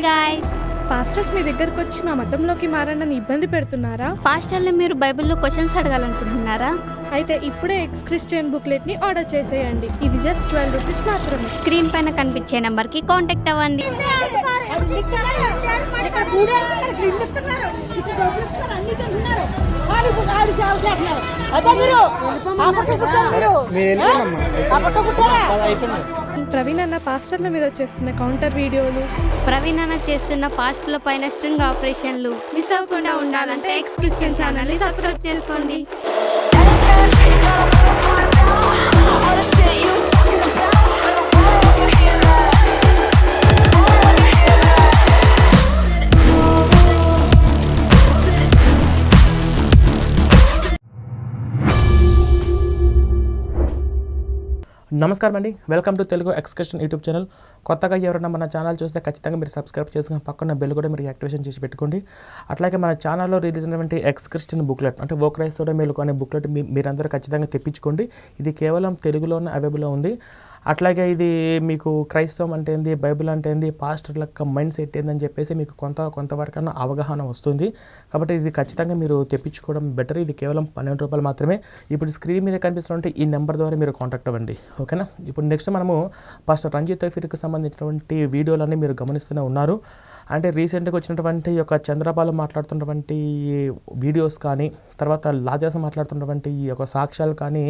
Guys, pastors మీ దగ్గరకు వచ్చి మా మతంలోకి మారనని ఇబ్బంది పెడుతున్నారా? పాస్టర్లు మీరు బైబిల్లో క్వశ్చన్స్ అడగాలనుకుంటున్నారా? అయితే ఇప్పుడే ఎక్స్ క్రిస్టియన్ బుక్లెట్ ని ఆర్డర్ చేసేయండి. ఇది జస్ట్ 12 రూపీస్ మాత్రమే. స్క్రీన్ పైన కనిపించే నంబర్ కి కాంటాక్ట్ అవ్వండి. ప్రవీణ్ అన్న పాస్టర్ల మీద చేస్తున్న కౌంటర్ వీడియోలు, ప్రవీణ్ అన్న చేస్తున్న పాస్టర్ల పైన స్ట్రింగ్ ఆపరేషన్లు మిస్ అవ్వకుండా ఉండాలంటే ఎక్స్ క్రిస్టియన్ ఛానల్ ని సబ్స్క్రైబ్ చేసుకోండి. నమస్కారం అండి, welcome to Telugu excursion YouTube channel. కొత్తగా ఎవరైనా మన ఛానల్ చూస్తే ఖచ్చితంగా మీరు సబ్స్క్రైబ్ చేసుకుని పక్కన బెల్ కూడా మీరు యాక్టివేషన్ చేసి పెట్టుకోండి. అట్లాగే మన ఛానల్లో రిలీజ్ అయినటువంటి ఎక్స్కర్షన్ బుక్లెట్ అంటే ఓ క్రైస్తవుడే మేలుకు అనే బుక్లెట్ మీరందరూ ఖచ్చితంగా తెప్పించుకోండి. ఇది కేవలం తెలుగులోనే అవైలబుల్లో ఉంది. అట్లాగే ఇది మీకు క్రైస్తవం అంటే ఏంది, బైబిల్ అంటే ఏంది, పాస్టర్ల యొక్క మైండ్ సెట్ ఏందని చెప్పేసి మీకు కొంతవరకన్నా అవగాహన వస్తుంది. కాబట్టి ఇది ఖచ్చితంగా మీరు తెప్పించుకోవడం బెటర్. ఇది కేవలం 12 రూపాయలు మాత్రమే. ఇప్పుడు స్క్రీన్ మీద కనిపిస్తున్నటువంటి ఈ నెంబర్ ద్వారా మీరు కాంటాక్ట్ అవ్వండి, ఓకేనా. ఇప్పుడు నెక్స్ట్ మనము పాస్టర్ రంజిత్ తౌఫీర్కి సంబంధించినటువంటి వీడియోలన్నీ మీరు గమనిస్తూనే ఉన్నారు. అంటే రీసెంట్గా వచ్చినటువంటి యొక్క చంద్రబాబు మాట్లాడుతున్నటువంటి వీడియోస్ కానీ, తర్వాత లాజర్స్ మాట్లాడుతున్నటువంటి ఈ యొక్క సాక్ష్యాలు కానీ,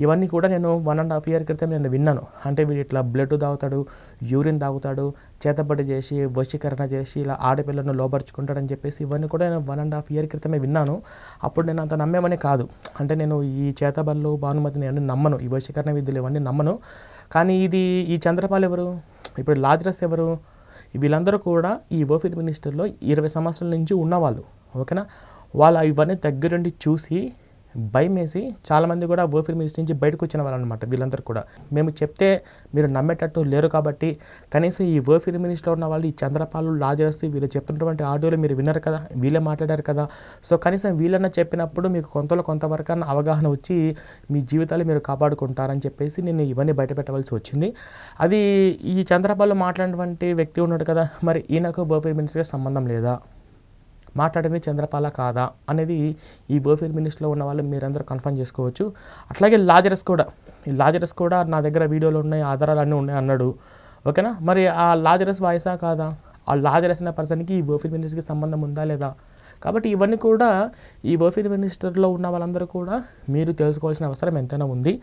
ఇవన్నీ కూడా నేను 1.5 year క్రితం నేను విన్నాను. అంటే వీడు ఇట్లా బ్లడ్ తాగుతాడు, యూరిన్ తాగుతాడు, చేతబడి చేసి వశీకరణ చేసి ఇలా ఆడపిల్లను లోపరుచుకుంటాడని చెప్పేసి ఇవన్నీ కూడా నేను 1.5 year క్రితమే విన్నాను. అప్పుడు నేను అంత నమ్మేమని కాదు. అంటే నేను ఈ చేతబడులు, భానుమతిని అన్నీ నమ్మను, ఈ వశీకరణ విద్యలు ఇవన్నీ నమ్మను. కానీ ఈ చంద్రపాల్ ఎవరు, ఇప్పుడు లాజరస్ ఎవరు, వీళ్ళందరూ కూడా ఈ ఓఫీర్ మినిస్టర్లో 20 సంవత్సరాల నుంచి ఉన్నవాళ్ళు, ఓకేనా. వాళ్ళు ఇవన్నీ దగ్గరుండి చూసి భయమేసి చాలామంది కూడా ఓఫీర్ మినిస్టర్ నుంచి బయటకు వచ్చిన వాళ్ళు అనమాట. వీళ్ళందరూ కూడా మేము చెప్తే మీరు నమ్మేటట్టు లేరు కాబట్టి కనీసం ఈ ఓఫీర్ మినిస్టర్లో ఉన్న వాళ్ళు, ఈ చంద్రపాలు, లాజరస్ వీళ్ళు చెప్తున్నటువంటి ఆడియోలు మీరు విన్నారు కదా, వీళ్ళే మాట్లాడారు కదా. సో కనీసం వీళ్ళన్నా చెప్పినప్పుడు మీకు కొంతవరకు అవగాహన వచ్చి మీ జీవితాలు మీరు కాపాడుకుంటారని చెప్పేసి నేను ఇవన్నీ బయట పెట్టవలసి వచ్చింది. అది ఈ చంద్రపాలు మాట్లాడినటువంటి వ్యక్తి ఉన్నాడు కదా, మరి ఈయనకు ఓఫీర్ మినిస్టర్కి సంబంధం లేదా, మాట్లాడేది చంద్రపాల కాదా అనేది ఈ ఓఫీర్ మినిస్టర్లో ఉన్న వాళ్ళు మీరందరూ కన్ఫర్మ్ చేసుకోవచ్చు. అట్లాగే లాజరస్ కూడా నా దగ్గర వీడియోలు ఉన్నాయి, ఆధారాలు అన్నీ ఉన్నాయి అన్నాడు, ఓకేనా. మరి ఆ లాజరస్ వాయిసా కాదా, ఆ లాజరస్ అనే పర్సన్కి ఈ ఓఫీర్ మినిస్టర్కి సంబంధం ఉందా లేదా. కాబట్టి ఇవన్నీ కూడా ఈ ఓఫీర్ మినిస్టర్లో ఉన్న వాళ్ళందరూ కూడా మీరు తెలుసుకోవాల్సిన అవసరం ఎంతైనా ఉంది.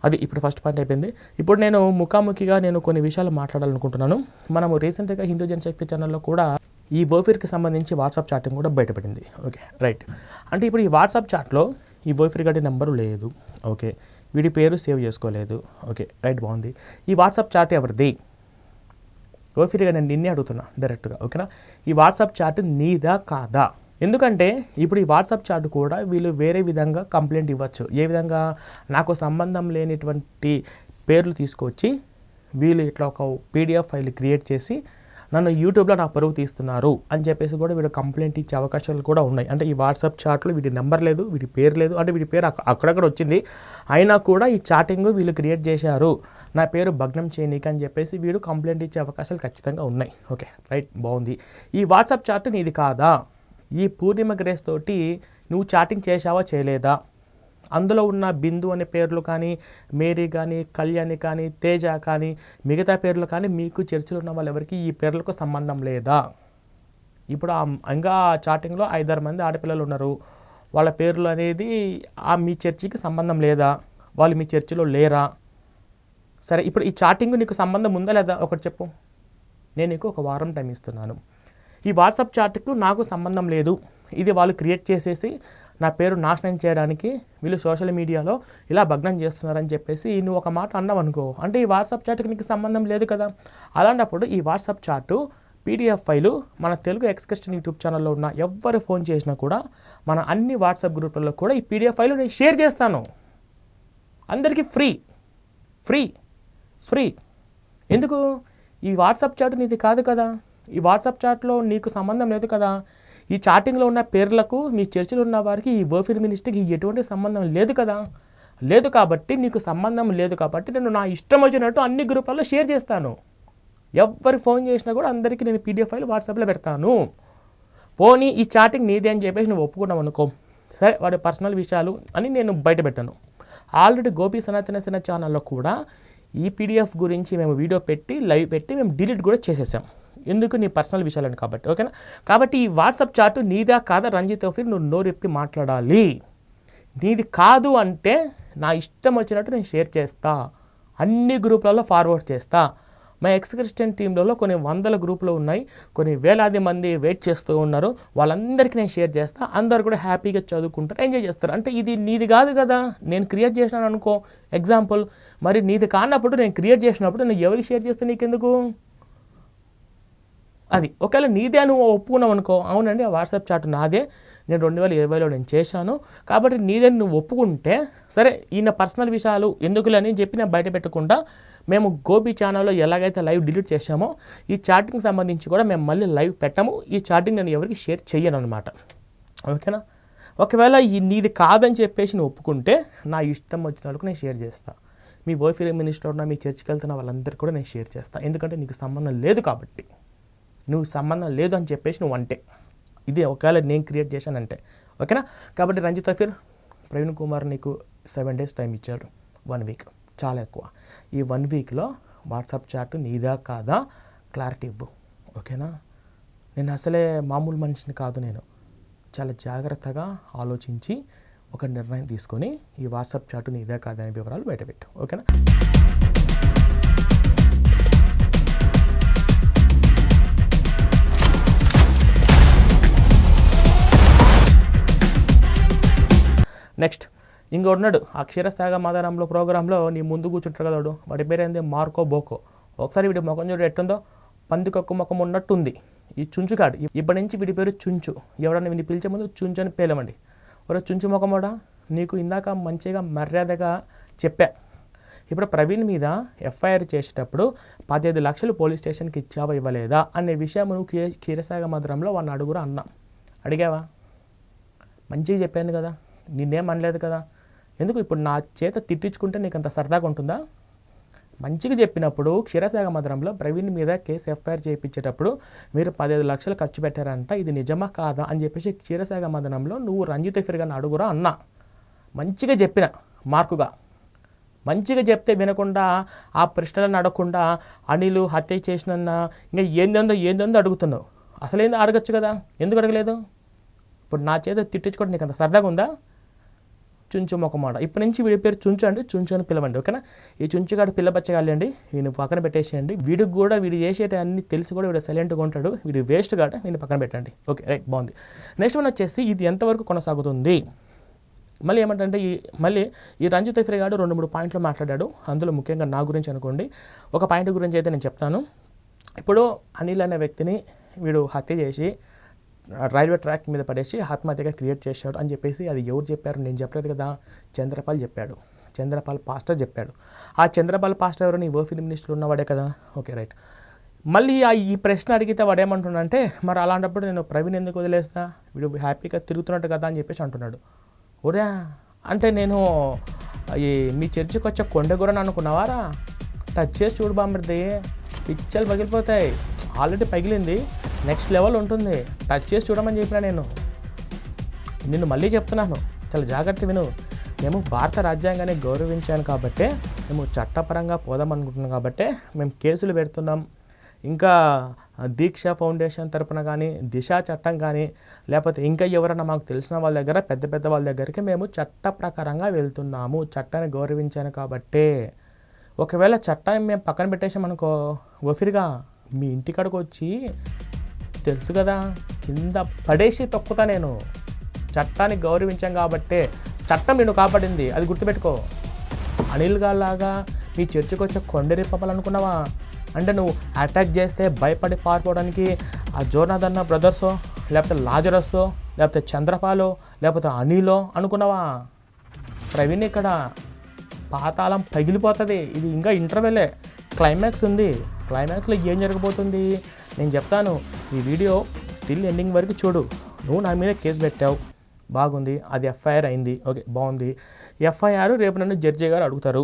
అది ఇప్పుడు ఫస్ట్ పాయింట్ అయిపోయింది. ఇప్పుడు నేను ముఖాముఖిగా కొన్ని విషయాలు మాట్లాడాలనుకుంటున్నాను. మనము రీసెంట్గా హిందూ జనశక్తి ఛానల్లో కూడా ఈ ఓఫీర్కి సంబంధించి వాట్సాప్ చాటింగ్ కూడా బయటపడింది, ఓకే రైట్. అంటే ఇప్పుడు ఈ వాట్సాప్ చాట్లో ఈ ఓఫీర్ గడి నెంబరు లేదు, ఓకే, వీడి పేరు సేవ్ చేసుకోలేదు, ఓకే రైట్, బాగుంది. ఈ వాట్సాప్ చాట్ ఎవరిది, ఓఫీర్గా నేను నిన్నే అడుగుతున్నా డైరెక్ట్గా, ఓకేనా. ఈ వాట్సాప్ చాట్ నీదా కాదా? ఎందుకంటే ఇప్పుడు ఈ వాట్సాప్ చాట్ కూడా వీళ్ళు వేరే విధంగా కంప్లైంట్ ఇవ్వచ్చు. ఏ విధంగా, నాకు సంబంధం లేనిటువంటి పేర్లు తీసుకొచ్చి వీళ్ళు ఇట్లా ఒక PDF ఫైల్ క్రియేట్ చేసి నన్ను యూట్యూబ్లో నా పరువు తీస్తున్నారు అని చెప్పేసి కూడా వీడు కంప్లైంట్ ఇచ్చే అవకాశాలు కూడా ఉన్నాయి. అంటే ఈ వాట్సాప్ చాట్లో వీడి నెంబర్ లేదు, వీడి పేరు లేదు, అంటే వీడి పేరు అక్కడక్కడ వచ్చింది, అయినా కూడా ఈ చాటింగ్ వీళ్ళు క్రియేట్ చేశారు, నా పేరు భగ్నం చేయనీకి అని చెప్పేసి వీడు కంప్లైంట్ ఇచ్చే అవకాశాలు ఖచ్చితంగా ఉన్నాయి, ఓకే రైట్, బాగుంది. ఈ వాట్సాప్ చాట్ నీది కాదా? ఈ పూర్ణిమ గ్రేస్ తోటి నువ్వు చాటింగ్ చేశావా చేయలేదా? అందులో ఉన్న బిందు అనే పేర్లు కానీ, మేరీ కానీ, కళ్యాణి కానీ, తేజ కానీ, మిగతా పేర్లు కానీ మీకు చర్చిలో ఉన్న వాళ్ళు ఎవరికి ఈ పేర్లకు సంబంధం లేదా? ఇప్పుడు ఇంకా చాటింగ్లో 5-6 మంది ఆడపిల్లలు ఉన్నారు, వాళ్ళ పేర్లు అనేది మీ చర్చికి సంబంధం లేదా, వాళ్ళు మీ చర్చిలో లేరా? సరే, ఇప్పుడు ఈ చాటింగ్ నీకు సంబంధం ఉందా లేదా ఒకటి చెప్పు. నేను నీకు 1 వారం టైం ఇస్తున్నాను. ఈ వాట్సాప్ చాట్కు నాకు సంబంధం లేదు, ఇది వాళ్ళు క్రియేట్ చేసేసి నా పేరు నాశనం చేయడానికి వీళ్ళు సోషల్ మీడియాలో ఇలా భగ్నం చేస్తున్నారని చెప్పేసి నువ్వు ఒక మాట అన్నావు అనుకో, అంటే ఈ వాట్సాప్ చాట్కి నీకు సంబంధం లేదు కదా. అలాంటప్పుడు ఈ వాట్సాప్ చాటు PDF ఫైలు మన తెలుగు ఎక్స్కర్షన్ యూట్యూబ్ ఛానల్లో ఉన్న ఎవరు ఫోన్ చేసినా కూడా మన అన్ని వాట్సాప్ గ్రూపులలో కూడా ఈ PDF ఫైలు నేను షేర్ చేస్తాను అందరికీ ఫ్రీ. ఎందుకు? ఈ వాట్సాప్ చాట్ నీది కాదు కదా, ఈ వాట్సాప్ చాట్లో నీకు సంబంధం లేదు కదా. ఈ చాటింగ్లో ఉన్న పేర్లకు మీ చర్చిలో ఉన్న వారికి ఈ ఓఫీర్ మినిస్టర్కి ఎటువంటి సంబంధం లేదు కదా. లేదు కాబట్టి నీకు సంబంధం లేదు కాబట్టి నేను నా ఇష్టం వచ్చినట్టు అన్ని గ్రూపులలో షేర్ చేస్తాను. ఎవరు ఫోన్ చేసినా కూడా అందరికీ నేను PDF ఫైల్ వాట్సాప్లో పెడతాను. పోనీ ఈ చాటింగ్ నీదే అని చెప్పేసి నువ్వు ఒప్పుకున్నావు అనుకో, సరే వాడి పర్సనల్ విషయాలు అని నేను బయట పెట్టాను. ఆల్రెడీ గోపి సనాతన సేన ఛానల్లో కూడా ఈ PDF గురించి మేము వీడియో పెట్టి లైవ్ పెట్టి మేము డిలీట్ కూడా చేసేసాం. ఎందుకు? నీ పర్సనల్ విషయాలని కాబట్టి. ఓకేనా? కాబట్టి ఈ వాట్సాప్ చాటు నీదా కాదా రంజిత్ తౌఫీర్ నువ్వు నోరెప్పి మాట్లాడాలి. నీది కాదు అంటే నా ఇష్టం వచ్చినట్టు నేను షేర్ చేస్తా, అన్ని గ్రూపులలో ఫార్వర్డ్ చేస్తా. మా ఎక్స్ క్రిస్టియన్ టీంలలో కొన్ని వందల గ్రూపులు ఉన్నాయి, కొన్ని వేలాది మంది వెయిట్ చేస్తూ ఉన్నారు. వాళ్ళందరికీ నేను షేర్ చేస్తా. అందరు కూడా హ్యాపీగా చదువుకుంటారు, ఎంజాయ్ చేస్తారు. అంటే ఇది నీది కాదు కదా, నేను క్రియేట్ చేసినాను అనుకో ఎగ్జాంపుల్. మరి నీది కానప్పుడు నేను క్రియేట్ చేసినప్పుడు నేను ఎవరికి షేర్ చేస్తే నీకెందుకు? అది ఒకవేళ నీదే నువ్వు ఒప్పుకున్నావు అనుకో, అవునండి ఆ వాట్సాప్ చాట్ నాదే, నేను 2020లో నేను చేశాను కాబట్టి నీదే నువ్వు ఒప్పుకుంటే సరే. ఈయన పర్సనల్ విషయాలు ఎందుకులని చెప్పి నేను బయట పెట్టకుండా మేము గోపి ఛానల్లో ఎలాగైతే లైవ్ డిలీట్ చేశామో ఈ చాటింగ్ సంబంధించి కూడా మేము మళ్ళీ లైవ్ పెట్టాము. ఈ చాటింగ్ నేను ఎవరికి షేర్ చెయ్యను అనమాట. ఓకేనా? ఒకవేళ ఈ నీది కాదని చెప్పేసి నువ్వు ఒప్పుకుంటే నా ఇష్టం వచ్చిన వాళ్ళకు నేను షేర్ చేస్తాను. మీ వైఫై మినిస్టర్ ఉన్న మీ చర్చికి వెళ్తున్న వాళ్ళందరికీ కూడా నేను షేర్ చేస్తాను. ఎందుకంటే నీకు సంబంధం లేదు కాబట్టి. నువ్వు సంబంధం లేదు అని చెప్పేసి నువ్వు అంటే ఇది ఒకవేళ నేను క్రియేట్ చేశానంటే. ఓకేనా? కాబట్టి రంజిత్ తౌఫీర్, ప్రవీణ్ కుమార్ నీకు 7 days టైం ఇచ్చాడు, 1 week చాలా ఎక్కువ. ఈ 1 weekలో వాట్సాప్ చాట్ నీదా కాదా క్లారిటీ ఇవ్వు. ఓకేనా? నేను అసలే మామూలు మనిషిని కాదు, నేను చాలా జాగ్రత్తగా ఆలోచించి ఒక నిర్ణయం తీసుకొని ఈ వాట్సాప్ చాట్ నీదా కాదా అనే వివరాలు బయటపెట్టు. ఓకేనా? నెక్స్ట్ ఇంకోడున్నాడు ఆ క్షీరసాగ మాదారంలో ప్రోగ్రాంలో నీ ముందు కూర్చుంటారు కదా వాడి పేరేంది మార్కో బోకో. ఒకసారి వీడి ముఖం చూడు ఎట్టుందో, పందికొక్క ముఖం ఉన్నట్టుంది ఈ చుంచుగాడు. ఇప్పటి నుంచి వీడి పేరు చుంచు. ఎవడన్నా వీడిని పిలిచే ముందు చుంచు అని పేలమండి. ఒరే చుంచు ముఖమోడా, నీకు ఇందాక మంచిగా మర్యాదగా చెప్పా. ఇప్పుడు ప్రవీణ్ మీద FIR చేసేటప్పుడు 15 లక్షలు పోలీస్ స్టేషన్కి ఇచ్చావా ఇవ్వలేదా అనే విషయం నువ్వు క్షీరసాగ మాదారంలో వాడిని అడుగురా అన్నా. అడిగావా? మంచిగా చెప్పాను కదా, నిన్నేం అనలేదు కదా. ఎందుకు ఇప్పుడు నా చేత తిట్టించుకుంటే నీకు అంత సరదాగా ఉంటుందా? మంచిగా చెప్పినప్పుడు క్షీరసాగ మధురంలో ప్రవీణ్ మీద కేసు FIR చేయించేటప్పుడు మీరు 15 లక్షలు ఖర్చు పెట్టారంట, ఇది నిజమా కాదా అని చెప్పేసి క్షీరసాగ మధురంలో నువ్వు రంజిత్ తౌఫీర్ గారిని అడుగురా అన్నా. మంచిగా చెప్పిన మార్కుగా. మంచిగా చెప్తే వినకుండా ఆ ప్రశ్నలను అడగకుండా అనిలు హత్య చేసిన ఇంకా ఏందో అడుగుతున్నావు. అసలేందో అడగచ్చు కదా, ఎందుకు అడగలేదు? ఇప్పుడు నా చేత తిట్టించుకోవడం నీకు అంత సరదాగా ఉందా? చుంచు మొక్కమాట. ఇప్పటి నుంచి వీడి పేరు చుంచు అండి, చుంచు అని పిలవండి. ఓకేనా? ఈ చుంచుగాడు పిల్లబచ్చగాలండి, వీడిని పక్కన పెట్టేసేయండి. వీడికి కూడా వీడు చేసేట అన్ని తెలిసి కూడా వీడు సైలెంట్గా ఉంటాడు, వీడు వేస్ట్ కాడ వీడిని పక్కన పెట్టండి. ఓకే రైట్, బాగుంది. నెక్స్ట్ వన్ వచ్చేసి ఇది ఎంతవరకు కొనసాగుతుంది. మళ్ళీ ఏమంటే మళ్ళీ ఈ రంజిత్ తౌఫీర్ గారు 2-3 పాయింట్లు మాట్లాడాడు. అందులో ముఖ్యంగా నా గురించి అనుకోండి. ఒక పాయింట్ గురించి అయితే నేను చెప్తాను. ఇప్పుడు అనిల్ అనే వ్యక్తిని వీడు హత్య చేసి రైల్వే ట్రాక్ మీద పడేసి ఆత్మహత్యగా క్రియేట్ చేశాడు అని చెప్పేసి అది ఎవరు చెప్పారు? నేను చెప్పలేదు కదా, చంద్రపాల్ చెప్పాడు. చంద్రపాల్ పాస్టర్ చెప్పాడు. ఆ చంద్రపాల్ పాస్టర్ ఎవరు? నీ ఓఫీల్ మినిస్టర్ ఉన్నవాడే కదా. Okay right. మళ్ళీ ఈ ప్రశ్న అడిగితే వాడు ఏమంటున్నాడంటే, మరి అలాంటప్పుడు నేను ప్రవీణ్ ఎందుకు వదిలేస్తా, వీడు హ్యాపీగా తిరుగుతున్నట్టు కదా అని చెప్పేసి అంటున్నాడు. ఒరే అంటే నేను మీ చర్చికి వచ్చే కొండగూరని అనుకున్నావారా? టచ్ చేసి చూడు బామ్మర్ది, పిచ్చలు పగిలిపోతాయి. ఆల్రెడీ పగిలింది, నెక్స్ట్ లెవెల్ ఉంటుంది. టచ్ చేసి చూడమని చెప్పినా నిన్ను మళ్ళీ చెప్తున్నాను, చాలా జాగ్రత్త విను. మేము భారత రాజ్యాంగాన్ని గౌరవించాను కాబట్టే, మేము చట్టపరంగా పోదాం అనుకుంటున్నాం కాబట్టే మేము కేసులు పెడుతున్నాం. ఇంకా దీక్ష ఫౌండేషన్ తరపున కానీ, దిశ చట్టం కానీ, లేకపోతే ఇంకా ఎవరైనా మాకు తెలిసిన వాళ్ళ దగ్గర పెద్ద వాళ్ళ దగ్గరికి మేము చట్ట ప్రకారంగా వెళ్తున్నాము. చట్టాన్ని గౌరవించాను కాబట్టే. ఒకవేళ చట్టాన్ని మేము పక్కన పెట్టేసామనుకో, ఓఫీర్గా మీ ఇంటికాడికి వచ్చి తెలుసు కదా కింద పడేసి తొక్కుతా నేను. చట్టాన్ని గౌరవించాం కాబట్టే చట్టం నిన్ను కాపాడింది, అది గుర్తుపెట్టుకో. అనిల్ గాలాగా మీ చర్చికి వచ్చే కొండరిప్పపాలనుకున్నావా? అంటే నువ్వు అటాక్ చేస్తే భయపడి పారిపోవడానికి ఆ జోనాథన్ బ్రదర్సో, లేకపోతే లాజరస్తో, లేకపోతే చంద్రపాలో, లేకపోతే అనిలో అనుకున్నావా? ప్రవీణ్ ఇక్కడ పాతాళం పగిలిపోతుంది. ఇది ఇంకా ఇంటర్వెలే, క్లైమాక్స్ ఉంది. క్లైమాక్స్లో ఏం జరగబోతుంది నేను చెప్తాను. ఈ వీడియో స్టిల్ ఎండింగ్ వరకు చూడు. నువ్వు నా మీద కేసు పెట్టావు, బాగుంది, అది FIR అయింది, ఓకే బాగుంది. FIR రేపు నన్ను జడ్జి గారు అడుగుతారు.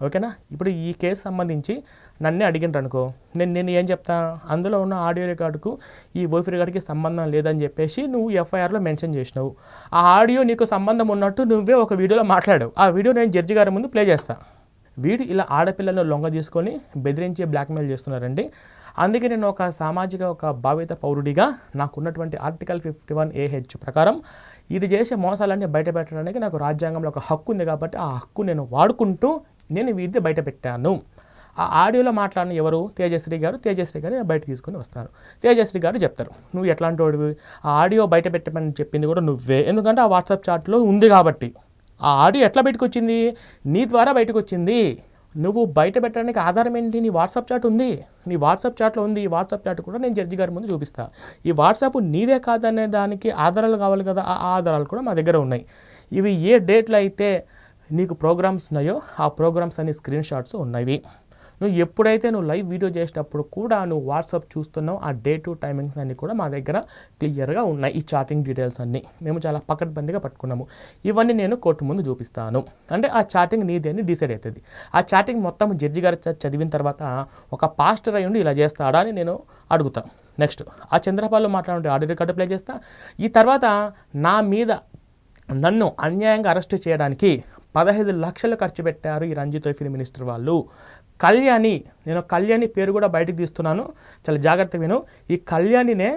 ఓకేనా. ఇప్పుడు ఈ కేసు సంబంధించి నన్నే అడిగినారు అనుకో, నేను ఏం చెప్తా, అందులో ఉన్న ఆడియో రికార్డుకు ఈ ఓఫీ రికార్డుకి సంబంధం లేదని చెప్పేసి నువ్వు ఎఫ్ఐఆర్లో మెన్షన్ చేసినావు. ఆ ఆడియో నీకు సంబంధం ఉన్నట్టు నువ్వే ఒక వీడియోలో మాట్లాడావు. ఆ వీడియో నేను జడ్జి గారి ముందు ప్లే చేస్తాను. వీడు ఇలా ఆడపిల్లలను లొంగ తీసుకొని బెదిరించి బ్లాక్మెయిల్ చేస్తున్నారండి. అందుకే నేను ఒక సామాజిక ఒక భావిత పౌరుడిగా నాకున్నటువంటి ఆర్టికల్ 51AH ప్రకారం ఇది చేసే మోసాలన్నీ బయట పెట్టడానికి నాకు రాజ్యాంగంలో ఒక హక్కు ఉంది. కాబట్టి ఆ హక్కు నేను వాడుకుంటూ నేను వీటిని బయట పెట్టాను. ఆ ఆడియోలో మాట్లాడిన ఎవరు? తేజశ్రీ గారు నేను బయట తీసుకొని వస్తాను. తేజశ్రీ గారు చెప్తారు, నువ్వు ఎట్లాంటి వాడివి, ఆ ఆడియో బయట పెట్టమని చెప్పింది కూడా నువ్వే, ఎందుకంటే ఆ వాట్సాప్ చాట్లో ఉంది కాబట్టి. ఆ ఆడియో ఎట్లా బయటకు వచ్చింది? నీ ద్వారా బయటకు వచ్చింది. నువ్వు బయట పెట్టడానికి ఆధారం ఏంటి? నీ వాట్సాప్ చాట్ ఉంది, నీ వాట్సాప్ చాట్లో ఉంది. ఈ వాట్సాప్ చాట్ కూడా నేను జడ్జి గారి ముందు చూపిస్తాను. ఈ వాట్సాప్ నీదే కాదనే దానికి ఆధారాలు కావాలి కదా, ఆ ఆధారాలు కూడా మా దగ్గర ఉన్నాయి. ఇవి ఏ డేట్లో అయితే నీకు ప్రోగ్రామ్స్ ఉన్నాయో ఆ ప్రోగ్రామ్స్ అన్ని స్క్రీన్ షాట్స్ ఉన్నవి. నువ్వు ఎప్పుడైతే నువ్వు లైవ్ వీడియో చేసేటప్పుడు కూడా నువ్వు వాట్సాప్ చూస్తున్నావు, ఆ డే టు టైమింగ్స్ అన్నీ కూడా మా దగ్గర క్లియర్గా ఉన్నాయి. ఈ చాటింగ్ డీటెయిల్స్ అన్నీ మేము చాలా పకడ్బందీగా పట్టుకున్నాము. ఇవన్నీ నేను కోర్టు ముందు చూపిస్తాను. అంటే ఆ చాటింగ్ నీది అని డిసైడ్ అవుతుంది. ఆ చాటింగ్ మొత్తం జడ్జి గారు చదివిన తర్వాత ఒక పాస్టర్ అయ్యి ఉండి ఇలా చేస్తాడా అని నేను అడుగుతాను. నెక్స్ట్ ఆ చంద్రపాల్లో మాట్లాడే ఆడియో రికార్డు ప్లే చేస్తా. ఈ తర్వాత నా మీద నన్ను అన్యాయంగా అరెస్ట్ చేయడానికి 15 లక్షలు ఖర్చు పెట్టారు ఈ రంజిత్ ఫిల్మ్ మినిస్టర్ వాళ్ళు. నేను కళ్యాణి పేరు కూడా బయటకు తీస్తున్నాను, చాలా జాగ్రత్తగా విను. ఈ కళ్యాణినే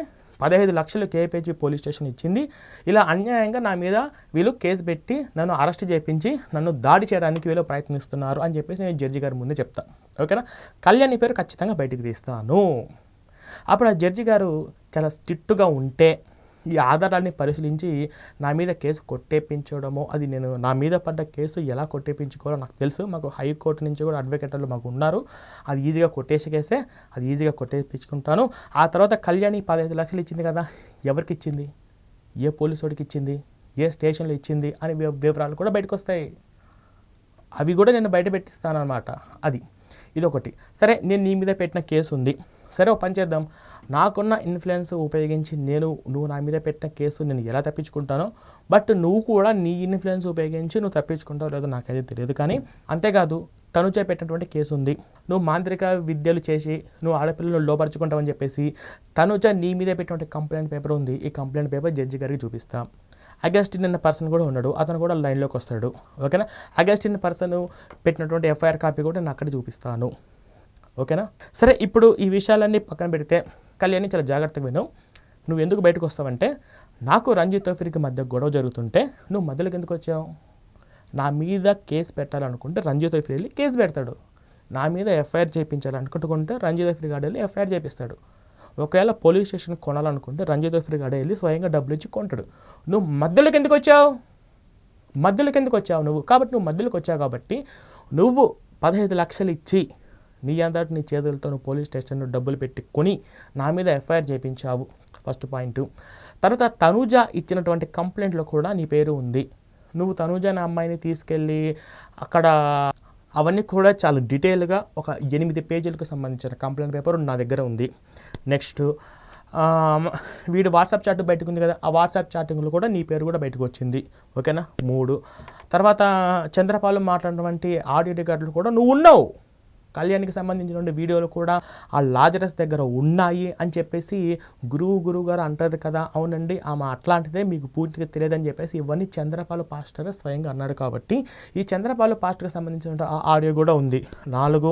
15 లక్షలు కేపీహెచ్ పోలీస్ స్టేషన్ ఇచ్చింది. ఇలా అన్యాయంగా నా మీద వీళ్ళు కేసు పెట్టి నన్ను అరెస్ట్ చేయించి నన్ను దాడి చేయడానికి వీళ్ళు ప్రయత్నిస్తున్నారు అని చెప్పేసి నేను జడ్జి గారి ముందే చెప్తాను. ఓకేనా. కళ్యాణి పేరు ఖచ్చితంగా బయటకు తీస్తాను. అప్పుడు ఆ జడ్జి గారు చాలా స్ట్రిక్ట్గా ఉంటే ఈ ఆధారాన్ని పరిశీలించి నా మీద కేసు కొట్టేపించడము, అది నేను నా మీద పడ్డ కేసు ఎలా కొట్టేపించుకోవాలో నాకు తెలుసు. మాకు హైకోర్టు నుంచి కూడా అడ్వకేటర్లు మాకు ఉన్నారు. అది ఈజీగా కొట్టేసే కేసే, అది ఈజీగా కొట్టేపించుకుంటాను. ఆ తర్వాత కళ్యాణి 15 లక్షలు ఇచ్చింది కదా, ఎవరికి ఇచ్చింది, ఏ పోలీసు వాడికి ఇచ్చింది, ఏ స్టేషన్లో ఇచ్చింది అని వివరాలు కూడా బయటకు వస్తాయి. అవి కూడా నేను బయట పెట్టిస్తాను అనమాట. ఇదొకటి. సరే, నేను నీ మీద పెట్టిన కేసు ఉంది. సరే, ఓ పని చేద్దాం. నాకున్న ఇన్ఫ్లుయెన్స్ ఉపయోగించి నువ్వు నా మీద పెట్టిన కేసు నేను ఎలా తప్పించుకుంటానో, బట్ నువ్వు కూడా నీ ఇన్ఫ్లుయెన్స్ ఉపయోగించి నువ్వు తప్పించుకుంటావు లేదో నాకైతే తెలియదు. కానీ అంతేకాదు, తనుజ పెట్టినటువంటి కేసు ఉంది. నువ్వు మాంత్రిక విద్యలు చేసి నువ్వు ఆడపిల్లలను లోపరుచుకుంటావని చెప్పేసి తనుజ నీ మీద పెట్టినటువంటి కంప్లైంట్ పేపర్ ఉంది. ఈ కంప్లైంట్ పేపర్ జడ్జి గారికి చూపిస్తాం. అగస్టిన్ అన్న పర్సన్ కూడా ఉన్నాడు, అతను కూడా లైన్లోకి వస్తాడు. ఓకేనా. అగస్టిన్ పర్సన్ పెట్టినటువంటి ఎఫ్ఐఆర్ కాపీ కూడా నేను అక్కడ చూపిస్తాను. ఓకేనా. సరే, ఇప్పుడు ఈ విషయాలన్నీ పక్కన పెడితే కళ్యాణి చాలా జాగ్రత్తగా విను. నువ్వు ఎందుకు బయటకు వస్తావంటే, నాకు రంజిత్ తోఫీర్కి మధ్య గొడవ జరుగుతుంటే నువ్వు మధ్యలోకి ఎందుకు వచ్చావు? నా మీద కేసు పెట్టాలనుకుంటే రంజిత్ తోఫీర్ వెళ్ళి కేసు పెడతాడు. నా మీద ఎఫ్ఐఆర్ చేయించాలనుకుంటే రంజిత్ తోఫీర్ గాడు వెళ్ళి ఎఫ్ఐఆర్ చేపిస్తాడు. ఒకవేళ పోలీస్ స్టేషన్ కొనాలనుకుంటే రంజిత్ తోఫీర్ గాడు వెళ్ళి స్వయంగా డబ్బులు ఇచ్చి కొంటాడు. నువ్వు మధ్యలోకి ఎందుకు వచ్చావు? కాబట్టి నువ్వు మధ్యలోకి వచ్చావు కాబట్టి నువ్వు 15 లక్షలు ఇచ్చి నీ అంతటి నీ చేతులతో నువ్వు పోలీస్ స్టేషన్లో డబ్బులు పెట్టి కొని నా మీద ఎఫ్ఐఆర్ చేయించావు. First point. తర్వాత తనుజ ఇచ్చినటువంటి కంప్లైంట్లో కూడా నీ పేరు ఉంది. నువ్వు తనుజ అనే అమ్మాయిని తీసుకెళ్ళి అక్కడ అవన్నీ కూడా చాలా డీటెయిల్గా ఒక 8 పేజీలకు సంబంధించిన కంప్లైంట్ పేపర్ నా దగ్గర ఉంది. నెక్స్ట్ వీడు వాట్సాప్ చాట్ బయటకు ఉంది కదా, ఆ వాట్సాప్ చాటింగ్లో కూడా నీ పేరు కూడా బయటకు వచ్చింది. ఓకేనా. 3. తర్వాత చంద్రపాలు మాట్లాడినటువంటి ఆడియో రికార్డులు కూడా నువ్వు ఉన్నావు. కళ్యాణ్కి సంబంధించిన వీడియోలు కూడా ఆ లాజరస్ దగ్గర ఉన్నాయి అని చెప్పేసి గురువు గారు అంటారు కదా. అవునండి, ఆమె అట్లాంటిదే, మీకు పూర్తిగా తెలియదని చెప్పేసి ఇవన్నీ చంద్రపాలు పాస్టర్ స్వయంగా అన్నాడు. కాబట్టి ఈ చంద్రపాలు పాస్టర్కి సంబంధించిన ఆడియో కూడా ఉంది. 4.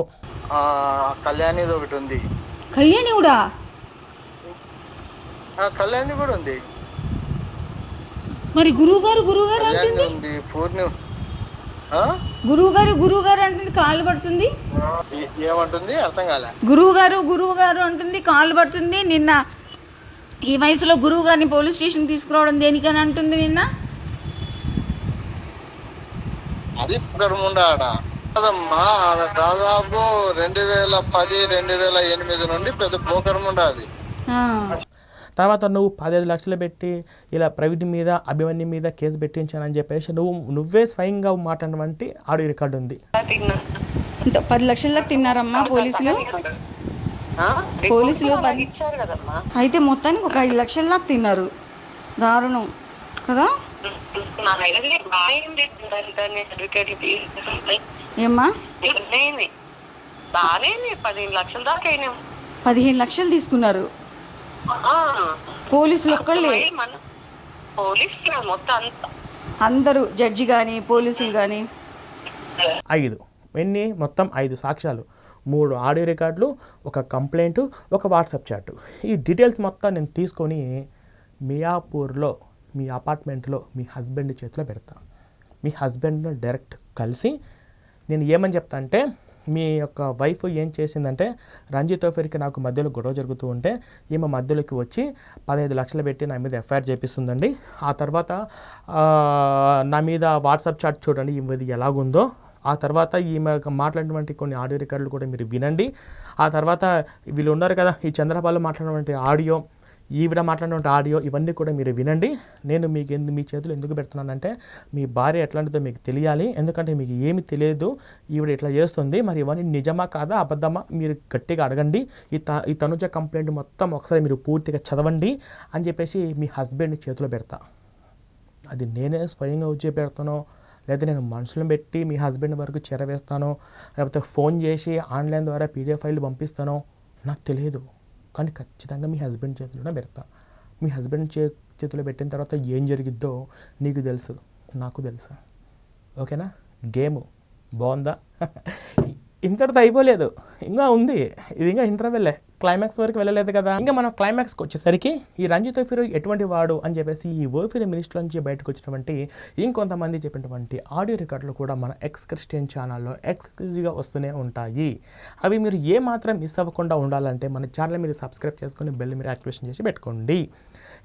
కళ్యాణిది ఒకటి ఉంది. కళ్యాణి కూడా కళ్యాణి కూడా ఉంది. మరి గురువుగారు అంటుంది, ఉంది. పూర్ణి గురువుగారు అంటుంది, కాళ్ళు పడుతుంది. ఏమంటుంది అర్థం కాలే. గురువుగారు అంటుంది, కాళ్ళు పడుతుంది. నిన్న ఈ వయసులో గురువు గారిని పోలీస్ స్టేషన్ తీసుకురావడం దేనికని అంటుంది. నిన్న అది ఆడ కాదమ్మా, ఆమె దాదాపు 2010-2008 నుండి పెద్ద పోకరముండా అది. తర్వాత నువ్వు 15 లక్షలు పెట్టి ఇలా ప్రవీణ్ మీద అభిమన్యు మీద కేసు పెట్టించానని చెప్పేసి నువ్వే స్వయంగా మాట్లాడినటువంటి ఆడియో రికార్డు ఉంది. 10 లక్షలకు తిన్నారమ్మా పోలీసులు. అయితే మొత్తానికి ఒక 5 లక్షల దాకా తిన్నారు. దారుణం కదా. ఏమ్మా లేని బాగానే 15 లక్షల దాకా అయినాం. 15 లక్షలు తీసుకున్నారు ఆ, పోలీసులు ఒక్కళ్ళే? పోయి మన పోలీసులు మొత్తం అంతా అందరూ జడ్జి కానీ పోలీసులు కానీ? 5 ఎన్ని మొత్తం 5 సాక్ష్యాలు, 3 ఆడియో రికార్డులు, ఒక కంప్లైంట్, ఒక వాట్సాప్ చాట్. ఈ డీటెయిల్స్ మొత్తం నేను తీసుకొని మియాపూర్లో మీ అపార్ట్మెంట్లో మీ హస్బెండ్ చేతిలో పెడతా. మీ హస్బెండ్ను డైరెక్ట్ కలిసి నేను ఏమని చెప్తా అంటే, మీ యొక్క వైఫ్ ఏం చేసిందంటే రంజిత్ తోఫీర్కి నాకు మధ్యలో గొడవ జరుగుతూ ఉంటే ఈమె మధ్యలోకి వచ్చి 15 లక్షలు పెట్టి నా మీద ఎఫ్ఐఆర్ చేపిస్తుందండి. ఆ తర్వాత నా మీద వాట్సాప్ చాట్ చూడండి ఈమెది ఎలాగుందో. ఆ తర్వాత ఈమె మాట్లాడినటువంటి కొన్ని ఆడియో రికార్డులు కూడా మీరు వినండి. ఆ తర్వాత వీళ్ళు ఉన్నారు కదా, ఈ చంద్రబాబు మాట్లాడినటువంటి ఆడియో, ఈవిడ మాట్లాడినటువంటి ఆడియో, ఇవన్నీ కూడా మీరు వినండి. నేను మీకు మీ చేతులు ఎందుకు పెడుతున్నానంటే మీ భార్య ఎట్లాంటిదో మీకు తెలియాలి. ఎందుకంటే మీకు ఏమి తెలియదు, ఈవిడ ఇట్లా చేస్తుంది. మరి ఇవన్నీ నిజమా కాదా అబద్ధమా మీరు గట్టిగా అడగండి. ఈ తనుజ కంప్లైంట్ మొత్తం ఒకసారి మీరు పూర్తిగా చదవండి అని చెప్పేసి మీ హస్బెండ్ చేతిలో పెడతా. అది నేనే స్వయంగా వచ్చి పెడతానో, లేదా నేను మనుషులను పెట్టి మీ హస్బెండ్ వరకు చేరవేస్తానో, లేకపోతే ఫోన్ చేసి ఆన్లైన్ ద్వారా PDF ఫైల్ పంపిస్తానో నాకు తెలియదు. కానీ ఖచ్చితంగా మీ హస్బెండ్ చేతిలోనే పెడతా. మీ హస్బెండ్ చేతిలో పెట్టిన తర్వాత ఏం జరిగిద్దో నీకు తెలుసు, నాకు తెలుసు. ఓకేనా? గేమ్ బాగుందా? ఇంతటితో అయిపోలేదు, ఇంకా ఉంది. ఇది ఇంకా ఇంటర్వెల్లే, క్లైమాక్స్ వరకు వెళ్ళలేదు కదా. ఇంకా మనం క్లైమాక్స్కి వచ్చేసరికి ఈ రంజిత్ తోఫీర్ ఎటువంటి వాడు అని చెప్పేసి ఈ ఓఫీర్ మినిస్టర్ నుంచి బయటకు వచ్చినటువంటి ఇంకొంతమంది చెప్పినటువంటి ఆడియో రికార్డులు కూడా మన ఎక్స్ క్రిస్టియన్ ఛానల్లో ఎక్స్క్లూజివ్గా వస్తూనే ఉంటాయి. అవి మీరు ఏమాత్రం మిస్ అవ్వకుండా ఉండాలంటే మన ఛానల్ మీరు సబ్స్క్రైబ్ చేసుకొని బెల్ మీరు యాక్టివేషన్ చేసి పెట్టుకోండి.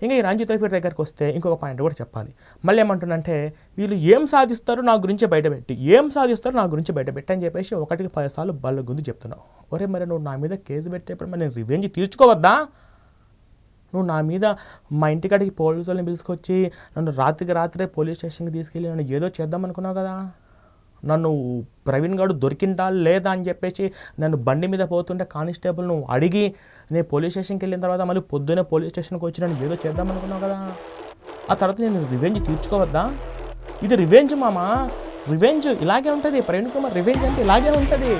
ఇంకా ఈ రంజిత్ తోఫీర్ దగ్గరికి వస్తే ఇంకొక పాయింట్ కూడా చెప్పాలి. మళ్ళీ ఏమంటుందంటే వీళ్ళు ఏం సాధిస్తారో నా గురించి బయటపెట్టి, ఏం సాధిస్తారో నా గురించి బయటపెట్టి అని చెప్పేసి 1కి 10 సార్లు బల్ల గుంది చెప్తున్నావు. ఒరే మరి నువ్వు నా మీద కేసు పెట్టేప్పుడు మరి నేను రివెంజ్ తీర్చుకోవద్దా? నువ్వు నా మీద మా ఇంటికాడికి పోలీసు వాళ్ళని పిలుచుకొచ్చి నన్ను రాత్రే పోలీస్ స్టేషన్కి తీసుకెళ్ళి నన్ను ఏదో చేద్దాం అనుకున్నావు కదా. నన్ను ప్రవీణ్ గారు దొరికిందా లేదా అని చెప్పేసి నన్ను బండి మీద పోతుంటే కానిస్టేబుల్ నువ్వు అడిగి నేను పోలీస్ స్టేషన్కి వెళ్ళిన తర్వాత మళ్ళీ పొద్దున్నే పోలీస్ స్టేషన్కి వచ్చి నన్ను ఏదో చేద్దాం అనుకున్నావు కదా. ఆ తర్వాత నేను రివెంజ్ తీర్చుకోవద్దా? ఇది రివెంజ్ మామా, రివెంజ్ ఇలాగే ఉంటుంది. ప్రవీణ్ కుమార్ రివెంజ్ అంటే ఇలాగే ఉంటుంది.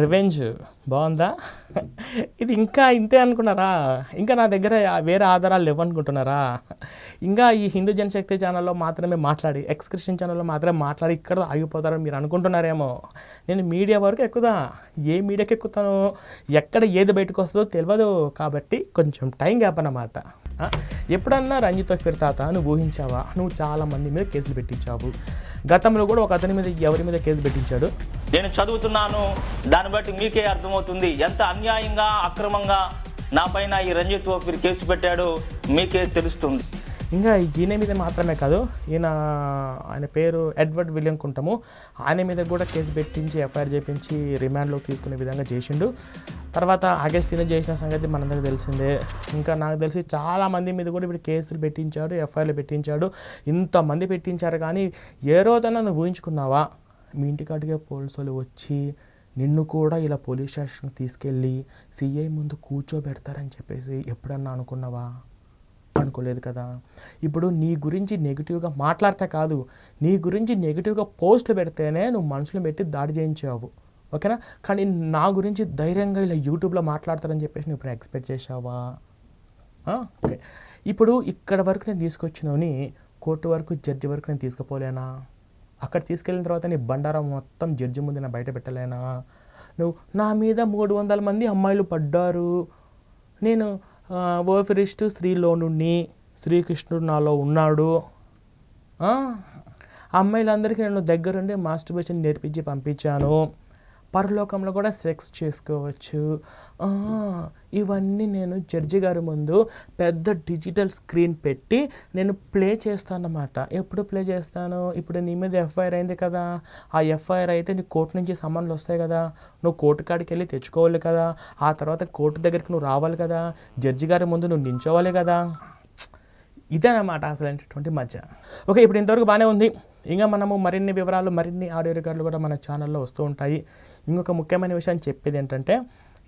రివెంజ్ బాగుందా? ఇది ఇంకా ఇంతే అనుకున్నారా? ఇంకా నా దగ్గర వేరే ఆధారాలు లేవనుకుంటున్నారా? ఇంకా ఈ హిందూ జనశక్తి ఛానల్లో మాత్రమే మాట్లాడి, ఎక్స్ క్రిస్టియన్ ఛానల్లో మాత్రమే మాట్లాడి ఇక్కడ ఆగిపోతారని మీరు అనుకుంటున్నారేమో. నేను మీడియా వరకు ఎక్కుదా. ఏ మీడియాకి ఎక్కుతాను, ఎక్కడ ఏది బయటకు వస్తుందో తెలియదు. కాబట్టి కొంచెం టైం గ్యాప్ అన్నమాట. ఎప్పుడన్నా రంజిత్ తోఫీర్ తాత నువ్వు ఊహించావా? నువ్వు చాలా మంది మీద కేసులు పెట్టించావు. గతంలో కూడా ఒక అతని మీద ఎవరి మీద కేసు పెట్టించాడు. నేను చదువుతున్నాను, దాన్ని బట్టి మీకే అర్థమవుతుంది ఎంత అన్యాయంగా అక్రమంగా నా పైన ఈ రంజిత్ తోఫీర్ కేసు పెట్టాడో మీకే తెలుస్తుంది. ఇంకా ఈయన మీద మాత్రమే కాదు, ఆయన పేరు ఎడ్వర్డ్ విలియం కుంటము, ఆయన మీద కూడా కేసు పెట్టించి ఎఫ్ఐఆర్ చేయించి రిమాండ్లో తీసుకునే విధంగా చేసిండు. తర్వాత అగస్టిన్ చేసిన సంగతి మనందరికీ తెలిసిందే. ఇంకా నాకు తెలిసి చాలామంది మీద కూడా ఇప్పుడు కేసులు పెట్టించాడు, ఎఫ్ఐఆర్లు పెట్టించాడు. ఇంతమంది పెట్టించారు. కానీ ఏ రోజైనా నువ్వు ఊహించుకున్నావా మీ ఇంటికాడికే పోలీసు వాళ్ళు వచ్చి నిన్ను కూడా ఇలా పోలీస్ స్టేషన్కి తీసుకెళ్ళి సిఐ ముందు కూర్చోబెడతారని చెప్పేసి ఎప్పుడన్నా అనుకున్నావా? అనుకోలేదు కదా. ఇప్పుడు నీ గురించి నెగిటివ్గా మాట్లాడితే కాదు, నీ గురించి నెగిటివ్గా పోస్టులు పెడితేనే నువ్వు మనుషులు పెట్టి దాడి చేయించావు. ఓకేనా? కానీ నా గురించి ధైర్యంగా ఇలా యూట్యూబ్లో మాట్లాడతారని చెప్పేసి నువ్వు ఇప్పుడు ఎక్స్పెక్ట్ చేసావా? ఓకే, ఇప్పుడు ఇక్కడ వరకు నేను తీసుకొచ్చినవని కోర్టు వరకు, జడ్జి వరకు నేను తీసుకుపోలేనా? అక్కడ తీసుకెళ్ళిన తర్వాత నీ బండారం మొత్తం జడ్జి ముందు నేను బయట పెట్టలేనా? నువ్వు నా మీద 300 మంది అమ్మాయిలు పడ్డారు, నేను ఓఫిరిస్టు స్త్రీలో నుండి శ్రీకృష్ణుడు నాలో ఉన్నాడు, అమ్మాయిలందరికీ నేను దగ్గరుండి మాస్టర్బేషన్ నేర్పించి పంపించాను, పరలోకంలో కూడా సెక్స్ చేసుకోవచ్చు, ఇవన్నీ నేను జడ్జి గారి ముందు పెద్ద డిజిటల్ స్క్రీన్ పెట్టి నేను ప్లే చేస్తానన్నమాట. ఎప్పుడు ప్లే చేస్తాను? ఇప్పుడు నీ మీద ఎఫ్ఐఆర్ అయింది కదా, ఆ ఎఫ్ఐఆర్ అయితే నీ కోర్టు నుంచి సమన్లు వస్తాయి కదా, నువ్వు కోర్టు కాడికి వెళ్ళి తెచ్చుకోవాలి కదా, ఆ తర్వాత కోర్టు దగ్గరికి నువ్వు రావాలి కదా, జడ్జి గారి ముందు నువ్వు నించోవాలి కదా. ఇదేనమాట అసలైనటువంటి మధ్య. ఓకే, ఇప్పుడు ఇంతవరకు బాగానే ఉంది. ఇంకా మనము మరిన్ని వివరాలు మరిన్ని ఆడియో రికార్డులు కూడా మన ఛానల్లో వస్తూ ఉంటాయి. ఇంకొక ముఖ్యమైన విషయం చెప్పేది ఏంటంటే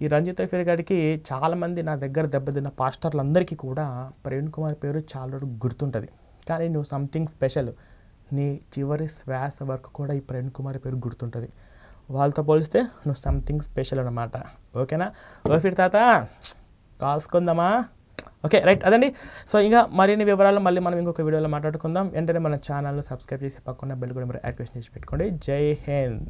ఈ రంజిత్ తోఫీర్ గారికి చాలామంది నా దగ్గర దెబ్బతిన్న పాస్టర్లందరికీ కూడా ప్రవీణ్ కుమార్ పేరు చాలా గుర్తుంటుంది. కానీ నువ్వు సంథింగ్ స్పెషల్, నీ చివరి శ్వాస వరకు కూడా ఈ ప్రవీణ్ కుమార్ పేరు గుర్తుంటుంది. వాళ్ళతో పోలిస్తే నువ్వు సంథింగ్ స్పెషల్ అన్నమాట. ఓకేనా? ఓఫీర్ తాత కాల్సుకుందామా? ఓకే రైట్, అదండి. సో ఇంకా మరిన్ని వివరాలు మళ్ళీ మనం ఇంకొక వీడియోలో మాట్లాడుకుందాం. వెంటనే మన ఛానల్ను సబ్స్క్రైబ్ చేసి పక్కన బెల్ కూడా మీరు యాక్టివేషన్ చేసి పెట్టుకోండి. జై హింద్.